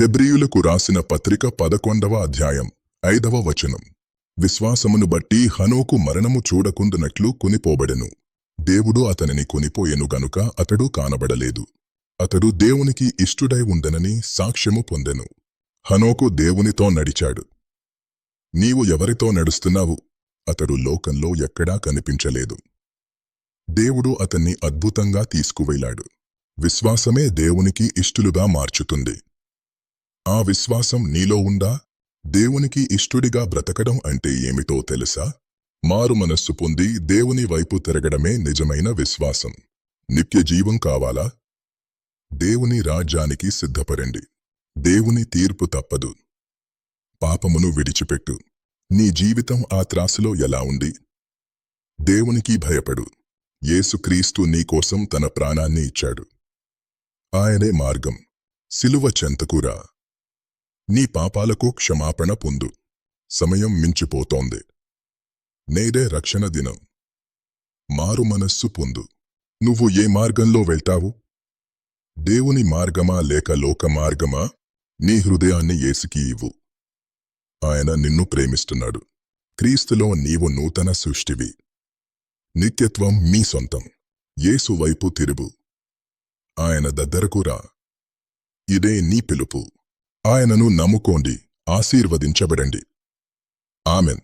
హెబ్రీయులకు రాసిన పత్రిక 11వ అధ్యాయం 5వ వచనం. విశ్వాసమును బట్టి హనోకు మరణము చూడకుండునట్లు కొనిపోబడెను. దేవుడు అతనిని కొనిపోయెను గనుక అతడు కానబడలేదు. అతడు దేవునికి ఇష్టుడై ఉండెనని సాక్ష్యము పొందెను. హనోకు దేవునితో నడిచాడు. నీవు ఎవరితో నడుస్తున్నావు? అతడు లోకంలో ఎక్కడా కనిపించలేదు. దేవుడు అతన్ని అద్భుతంగా తీసుకువెళ్ళాడు. విశ్వాసమే దేవునికి ఇష్టులుగా మార్చుతుంది. ఆ విశ్వాసం నీలో ఉందా? దేవునికి ఇష్టుడిగా బ్రతకడం అంటే ఏమిటో తెలుసా? మారు మనస్సు పొంది దేవుని వైపు తిరగడమే నిజమైన విశ్వాసం. నిత్య జీవం కావాలా? దేవుని రాజ్యానికి సిద్ధపడండి. దేవుని తీర్పు తప్పదు. పాపమును విడిచిపెట్టు. నీ జీవితం ఆ త్రాసులో ఎలా ఉంది? దేవునికి భయపడు. యేసుక్రీస్తు నీకోసం తన ప్రాణాన్ని ఇచ్చాడు. ఆయనే మార్గం. సిలువ చెంతకురా. నీ పాపాలకు క్షమాపణ పొందు. సమయం మించిపోతోంది. నేడే రక్షణ దినం. మారు మనస్సు పొందు. నువ్వు ఏ మార్గంలో వెళ్తావు? దేవుని మార్గమా లేక లోక మార్గమా? నీ హృదయాన్ని యేసుకి ఇవ్వు. ఆయన నిన్ను ప్రేమిస్తున్నాడు. క్రీస్తులో నీవు నూతన సృష్టివి. నిత్యత్వం మీ సొంతం. యేసు వైపు తిరుగు. ఆయన దగ్గరకు రా. ఇదే నీ పిలుపు. ఆయనను నమ్ముకోండి. ఆశీర్వదించబడండి. ఆమెన్.